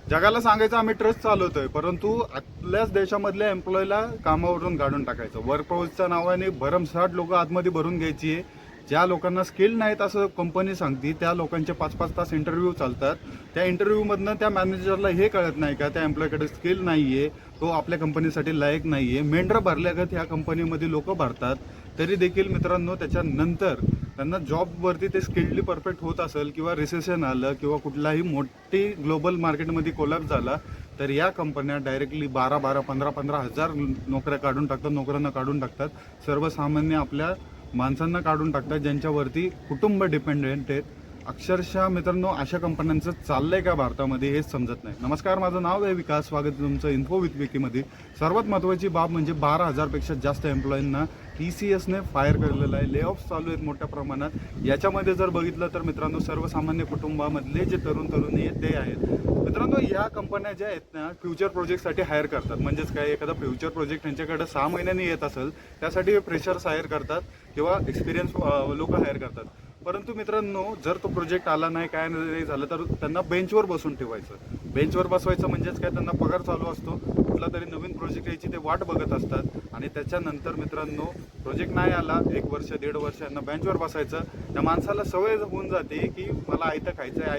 जगाला सांगायचं आम्ही ट्रस्ट चालवतोय, परंतु आपल्याच देशामधल्या एम्प्लॉयला कामावरून काढून टाकायचं. वर्क प्रोसेसच्या नावाने भरमसाठ लोक आतमध्ये भरून घ्यायची आहे. ज्या लोकांना स्किल नाहीत असं कंपनी सांगते, त्या लोकांचे 5-5 तास इंटरव्ह्यू चालतात. त्या इंटरव्ह्यूमधनं त्या मॅनेजरला हे कळत नाही का त्या एम्प्लॉयकडे स्किल नाही आहे, तो आपल्या कंपनीसाठी लायक नाही आहे. मेंढरं भरल्यागत ह्या कंपनीमध्ये लोक भरतात. तरी देखील मित्रांनो त्याच्यानंतर त्यांना जॉबवरती ते स्किल्डली परफेक्ट होत असेल किंवा रिसेशन आलं किंवा कुठलाही मोठी ग्लोबल मार्केटमध्ये कोलॅप्स झाला तर या कंपन्या डायरेक्टली 12-12, 15-15 हजार नोकऱ्या काढून टाकतात, नोकऱ्यांना काढून टाकतात. सर्वसामान्य आपल्या माणसांना काढून टाकतात ज्यांच्यावरती कुटुंब डिपेंडेंट आहेत. अक्षरशः मित्रांनो अशा कंपन्यांचं चाललंय का भारतामध्ये हेच समजत नाही. नमस्कार, माझं नाव आहे विकास. स्वागत तुमचं इन्फो विथ विकीमध्ये. सर्वात महत्त्वाची बाब म्हणजे 12,000पेक्षा जास्त एम्प्लॉईंना TCSने फायर केलेलं आहे. ले ऑफ्स चालू आहेत मोठ्या प्रमाणात. याच्यामध्ये जर बघितलं तर मित्रांनो सर्वसामान्य कुटुंबामधले जे तरुणी आहेत ते आहेत. मित्रांनो या कंपन्या ज्या आहेत ना फ्युचर प्रोजेक्टसाठी हायर करतात. म्हणजेच काय, एखादा फ्युचर प्रोजेक्ट त्यांच्याकडे 6 महिन्यांनी येत असेल त्यासाठी फ्रेशर्स हायर करतात किंवा एक्सपिरियन्स लोक हायर करतात. परंतु मित्रांनो जर तो प्रोजेक्ट आला नाही, काय नाही झालं तर त्यांना बेंचवर बसून ठेवायचं. बेंचवर बसवायचं म्हणजेच काय, त्यांना पगार चालू असतो, कुठला तरी नवीन प्रोजेक्ट यायची ते वाट बघत असतात. आणि त्याच्यानंतर मित्रांनो प्रोजेक्ट नाही आला, 1 वर्ष 1.5 वर्ष यांना बेंचवर बसायचं. त्या माणसाला सवय होऊन जाते की मला आयतं खायचंय,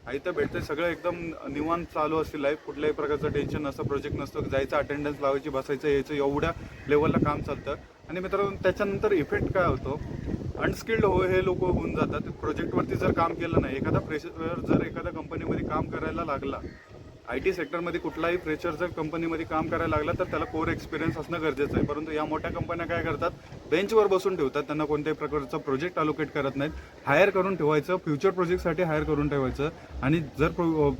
आयतं भेटतंय, सगळं एकदम निवांत चालू असते लाईफ. कुठल्याही प्रकारचं टेन्शन नसतं, प्रोजेक्ट नसतं, जायचं अटेंडन्स लावायची, बसायचं यायचं, एवढ्या लेवलला काम चालतं. आणि मित्रांनो त्याच्यानंतर इफेक्ट काय होतो, अनस्किल्ड हे लोक होऊन जातात. प्रोजेक्टवरती जर काम केलं नाही, एखादा फ्रेशर जर एखाद्या कंपनीमध्ये काम करायला लागला, IT सेक्टरमध्ये कुठलाही फ्रेशर जर कंपनीमध्ये काम करायला लागला तर त्याला कोर एक्सपिरियन्स असणं गरजेचं आहे. परंतु या मोठ्या कंपन्या काय करतात, बेंचवर बसून ठेवतात. त्यांना कोणत्याही प्रकारचं प्रोजेक्ट अलोकेट करत नाहीत. हायर करून ठेवायचं, फ्युचर प्रोजेक्टसाठी हायर करून ठेवायचं. आणि जर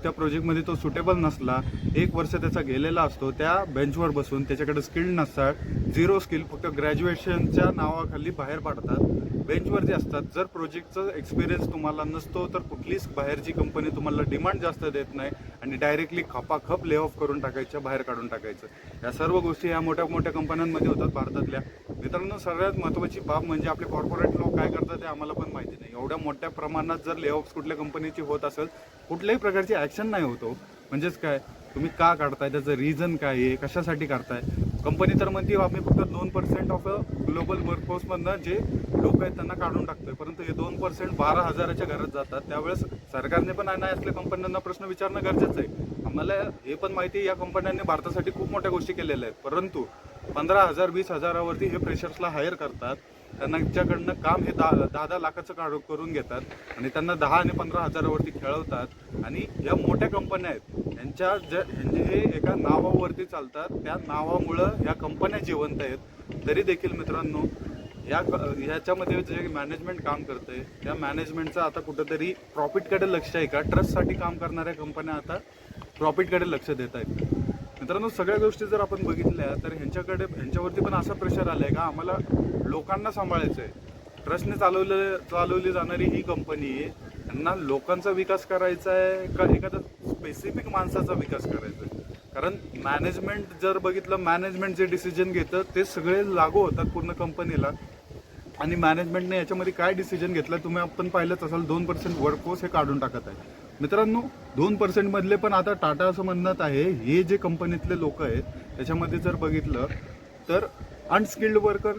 त्या प्रोजेक्टमध्ये तो सुटेबल नसला, 1 वर्ष त्याचा गेलेला असतो, त्या बेंचवर बसून त्याच्याकडे स्किल नसतात, 0 स्किल, फक्त ग्रॅज्युएशनच्या नावाखाली बाहेर पाडतात, बेंचवरती असतात. जर प्रोजेक्टचा एक्सपिरियन्स तुम्हाला नसतो तर कुठलीच बाहेरची कंपनी तुम्हाला डिमांड जास्त देत नाही आणि डायरेक्टली खपाखप ले ऑफ करून टाकायचं, बाहेर काढून टाकायचं. या सर्व गोष्टी या मोठ्या मोठ्या कंपन्यांमध्ये होतात भारतातल्या. मित्रांनो सगळ्यात महत्त्वाची बाब म्हणजे आपले कॉर्पोरेट लोक काय करतात ते आम्हाला पण माहिती नाही. एवढ्या मोठ्या प्रमाणात जर ले ऑफ्स कुठल्या कंपनीची होत असेल, कुठल्याही प्रकारची ॲक्शन नाही होतो. म्हणजेच काय, तुम्ही का काढताय, त्याचं रिझन काय आहे, कशासाठी करताय. कंपनी तर म्हणते आम्ही फक्त 2% ऑफ ग्लोबल वर्कफोर्समधनं जे लोक आहेत त्यांना काढून टाकतोय, परंतु हे 2% 12,000च्या घरात जातात. त्यावेळेस सरकारने पण नाही असल्या कंपन्यांना प्रश्न विचारणं गरजेचं आहे. आम्हाला हे पण माहिती आहे या कंपन्यांनी भारतासाठी खूप मोठ्या गोष्टी केलेल्या आहेत, परंतु 15,000 20,000वरती हे फ्रेशर्सला हायर करतात. त्यांच्याकडनं काम हे 10 लाखाचं करून घेतात आणि त्यांना 10 आणि 15,000वरती खेळवतात. आणि या मोठ्या कंपन्या आहेत यांचे हे एका नावावरती चालतात. त्या नावामुळं या कंपन्या जिवंत आहेत. तरी देखील मित्रांनो ह्याच्यामध्ये जे मॅनेजमेंट काम करते त्या मॅनेजमेंटचं आता कुठंतरी प्रॉफिटकडे लक्ष आहे का? ट्रस्टसाठी काम करणाऱ्या कंपन्या आता प्रॉफिटकडे लक्ष देत आहेत. मित्रांनो सगळ्या गोष्टी जर आपण बघितल्या तर ह्यांच्यावरती पण असं प्रेशर आलं आहे का आम्हाला लोकांना सांभाळायचं आहे. ट्रस्टने चालवली जाणारी ही कंपनी आहे, त्यांना लोकांचा विकास करायचा आहे का एखाद्या स्पेसिफिक माणसाचा विकास करायचा आहे? कारण मॅनेजमेंट जर बघितलं, मॅनेजमेंट जे डिसिजन घेतं ते सगळे लागू होतात पूर्ण कंपनीला. आणि मॅनेजमेंटने याच्यामध्ये काय डिसिजन घेतलं तुम्ही आपण पाहिलंच असाल, 2% वर्कफोर्स हे काढून टाकत आहे. मित्रांनो 2% मधले पण आता टाटा असं म्हणत आहे, हे जे कंपनीतले लोक आहेत त्याच्यामध्ये जर बघितलं तर अनस्किल्ड वर्कर,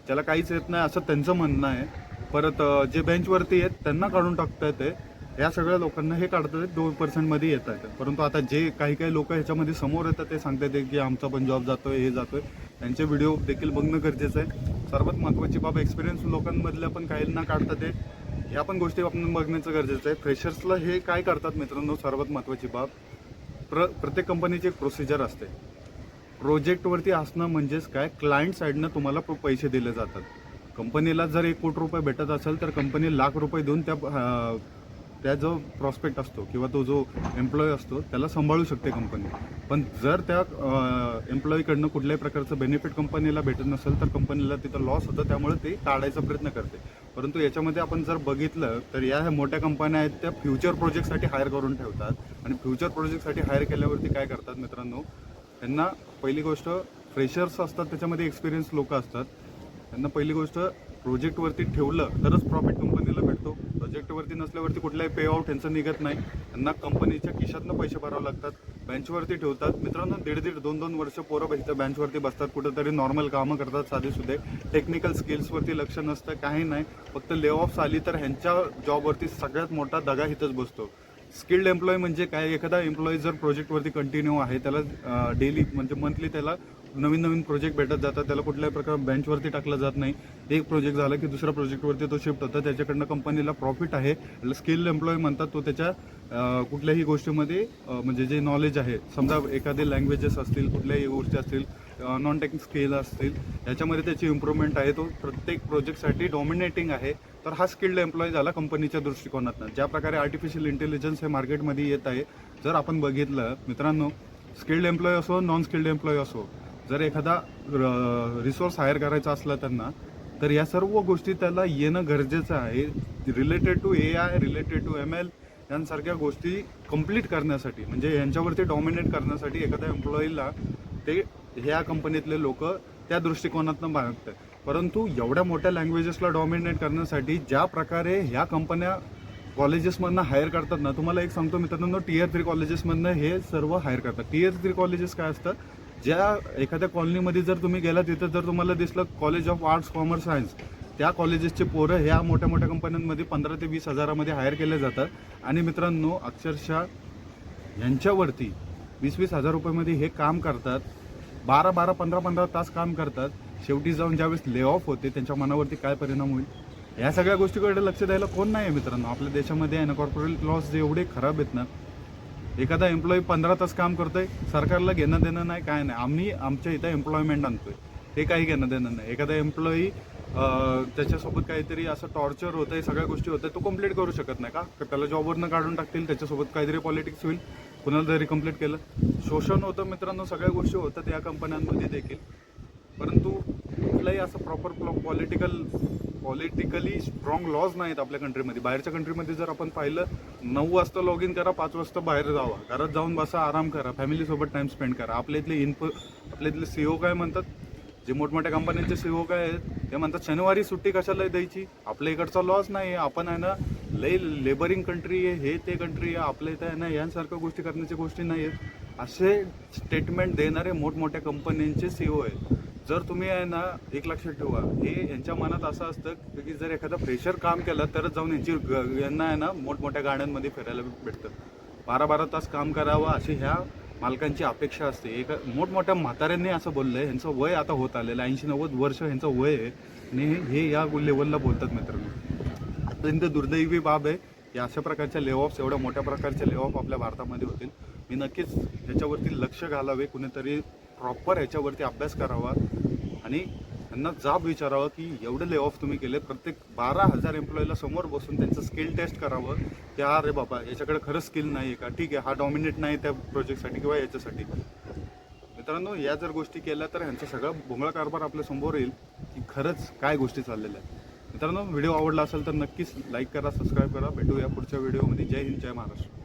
ज्याला काहीच येत नाही असं त्यांचं म्हणणं आहे. परत जे बेंचवरती आहेत त्यांना काढून टाकता येते. या सगळ्या लोकांना हे काढतात 2% मध्ये येत आहेत. परंतु आता जे काही लोक ह्याच्यामध्ये समोर येतात ते सांगतात की आमचा पण जॉब जातोय, हे जातोय. त्यांचे व्हिडिओ देखील बघणं गरजेचं आहे. सर्वात महत्त्वाची बाब एक्सपिरियन्स लोकांमधल्या पण काहींना काढतात या पण गोष्टी आपण बघण्याचं गरजेचं आहे. फ्रेशर्सला हे काय करतात मित्रांनो, सर्वात महत्त्वाची बाब, प्रत्येक कंपनीची एक प्रोसिजर असते. प्रोजेक्टवरती असणं म्हणजेच काय, क्लायंट साईडनं तुम्हाला पैसे दिले जातात. कंपनीला जर 1 कोटी रुपये भेटत असेल तर कंपनी ₹1,00,000 देऊन त्या जो प्रॉस्पेक्ट असतो किंवा तो जो एम्प्लॉई असतो त्याला सांभाळू शकते कंपनी. पण जर त्या एम्प्लॉईकडनं कुठल्याही प्रकारचं बेनिफिट कंपनीला भेटत नसेल तर कंपनीला तिथं लॉस होतं, त्यामुळे ते टाळायचा प्रयत्न करते. परंतु याच्यामध्ये आपण जर बघितलं तर या मोठ्या कंपन्या आहेत त्या फ्युचर प्रोजेक्टसाठी हायर करून ठेवतात. आणि फ्युचर प्रोजेक्टसाठी हायर केल्यावरती काय करतात मित्रांनो, त्यांना पहिली गोष्ट फ्रेशर्स असतात, त्याच्यामध्ये एक्सपिरियन्स लोक असतात. त्यांना पहिली गोष्ट प्रोजेक्टवरती ठेवलं तरच प्रॉफिट कंपनीला भेटतो. प्रोजेक्टवरती नसल्यावरती कुठलाही पे आउट यांचं निघत नाही. त्यांना कंपनीच्या खिशातनं पैसे भरावे लागतात, बेंचवरती ठेवतात. मित्रांनो, 1.5 2 वर्ष पोरं इथं बेंचवरती बसतात, कुठेतरी नॉर्मल कामं करतात साधेसुधे. टेक्निकल स्किल्सवरती लक्ष नसतं, काही नाही. फक्त ले ऑफ्स आली तर ह्यांच्या जॉबवरती सगळ्यात मोठा दगा इथंच बसतो. स्किल्ड एम्प्लॉय म्हणजे काय, एखादा एम्प्लॉई जर प्रोजेक्टवरती कंटिन्यू आहे, त्याला डेली म्हणजे मंथली त्याला नवीन नवीन प्रोजेक्ट भेटत जातात, त्याला कुठल्याही प्रकार बेंचवरती टाकलं जात नाही. एक प्रोजेक्ट झाला की दुसऱ्या प्रोजेक्टवरती तो शिफ्ट होतो, त्याच्याकडनं कंपनीला प्रॉफिट आहे. स्किल्ड एम्प्लॉय म्हणतात. तो त्याच्या कुठल्याही गोष्टीमध्ये म्हणजे जे नॉलेज आहे, समजा एखादे लँग्वेजेस असतील, कुठल्याही गोष्टी असतील, नॉन टेक्निक स्किल असतील, याच्यामध्ये त्याची इम्प्रूव्हमेंट आहे. तो प्रत्येक प्रोजेक्टसाठी डॉमिनेटिंग आहे. तर हा स्किल्ड एम्प्लॉय झाला कंपनीच्या दृष्टिकोनातून. ज्या प्रकारे आर्टिफिशियल इंटेलिजन्स हे मार्केटमध्ये येत आहे, जर आपण बघितलं मित्रांनो, स्किल्ड एम्प्लॉय असो, नॉन स्किल्ड एम्प्लॉय असो, जर एखादा रिसोर्स हायर करायचा असला त्यांना, तर या सर्व गोष्टी त्याला येणं गरजेचं आहे. Related to AI, related to ML यांसारख्या गोष्टी कंप्लीट करण्यासाठी, म्हणजे यांच्यावरती डॉमिनेट करण्यासाठी एखाद्या एम्प्लॉईला ते ह्या कंपनीतले लोक त्या दृष्टिकोनातून मागतात. परंतु एवढ्या मोठ्या लँग्वेजेसला डॉमिनेट करण्यासाठी ज्या प्रकारे ह्या कंपन्या कॉलेजेसमधनं हायर करतात ना, तुम्हाला एक सांगतो मित्रांनो, Tier 3 कॉलेजेसमधनं हे सर्व हायर करतात. Tier 3 कॉलेजेस काय असतं, ज्या एखाद्या कॉलनीमध्ये जर तुम्ही गेला, तिथं जर तुम्हाला दिसलं college of arts, commerce, science, त्या कॉलेजेसचे पोरं ह्या मोठ्या मोठ्या कंपन्यांमध्ये 15 ते 20 हजारामध्ये हायर केले जातात. आणि मित्रांनो, अक्षरशः यांच्यावरती 20-20 हजार रुपयामध्ये हे काम करतात, 12-12, 15-15 तास काम करतात. शेवटी जाऊन ज्यावेळेस ले ऑफ होते, त्यांच्या मनावरती काय परिणाम होईल, या सगळ्या गोष्टीकडे लक्ष द्यायला कोण नाही आहे मित्रांनो. आपल्या देशामध्ये आहे ना, कॉर्पोरेट लॉस जे एवढे खराब आहेत ना, एखादा एम्प्लॉई 15 तास काम करतोय, सरकारला घेणं देणं नाही, काय नाही. आम्ही आमच्या इथं एम्प्लॉयमेंट आणतोय, हे काही घेणं देणं नाही. एखादा एम्प्लॉई त्याच्यासोबत काहीतरी असं टॉर्चर होतं आहे, सगळ्या गोष्टी होत आहे, तो कंप्लीट करू शकत नाही का, त्याला जॉबवरनं काढून टाकतील, त्याच्यासोबत काहीतरी पॉलिटिक्स होईल, कुणाला जरी कंप्लीट केलं, शोषण होतं मित्रांनो. सगळ्या गोष्टी होतात या कंपन्यांमध्ये देखील. परंतु कुठलाही असं प्रॉपर पॉलिटिकली स्ट्रॉंग लॉज नाहीत आपल्या कंट्रीमध्ये. बाहेरच्या कंट्रीमध्ये जर आपण पाहिलं, 9 वाजता लॉग इन करा, 5 वाजता बाहेर जावा, घरात जाऊन बसा, आराम करा, फॅमिलीसोबत टाईम स्पेंड करा. आपल्या इथले CEO काय म्हणतात, जे मोठमोठ्या कंपन्यांचे CEO काय आहेत, ते म्हणतात शनिवारी सुट्टी कशाला द्यायची, आपल्या इकडचा लॉस नाही, आपण आहे ना लई लेबरिंग कंट्री आहे, हे ते कंट्री आहे, आपल्या इथं आहे ना यांसारख्या गोष्टी करण्याच्या गोष्टी नाही आहेत, असे स्टेटमेंट देणारे मोठमोठ्या कंपन्यांचे CEO आहेत. जर तुम्ही आहे ना, एक लक्षात ठेवा, हे यांच्या मनात असं असतं की जर एखादा फ्रेशर काम केलं तरच जाऊन यांना आहे ना मोठमोठ्या गाड्यांमध्ये फिरायला भेटतं. 12-12 तास काम करावं अशी ह्या मालकांची अपेक्षा असते. एक मोठमोठ्या म्हाताऱ्यांनी असं बोललं आहे, ह्यांचं वय आता होत आलेलं 80-90 वर्ष ह्यांचं वय आहे, आणि हे या लेवलला बोलतात मित्रांनो. अत्यंत दुर्दैवी बाब आहे की अशा प्रकारच्या ले ऑफ्स, एवढ्या मोठ्या प्रकारचे ले ऑफ आपल्या भारतामध्ये होतील. मी नक्कीच ह्याच्यावरती लक्ष घालावे, कुणीतरी प्रॉपर ह्याच्यावरती अभ्यास करावा आणि त्यांना जाब विचारावं की एवढे ले ऑफ तुम्ही केले. प्रत्येक 12,000 एम्प्लॉईला समोर बसून त्यांचं स्किल टेस्ट करावं की अरे बाबा याच्याकडे खरंच स्किल नाही आहे का, ठीक आहे हा डॉमिनेट नाही त्या प्रोजेक्टसाठी किंवा याच्यासाठी. मित्रांनो, या जर गोष्टी केल्या तर ह्यांचा सगळा भोंगळा कारभार आपल्या समोर येईल की खरंच काय गोष्टी चाललेल्या आहेत. मित्रांनो, व्हिडिओ आवडला असेल तर नक्कीच लाईक करा, सबस्क्राईब करा. भेटूया पुढच्या व्हिडिओमध्ये. जय हिंद, जय महाराष्ट्र.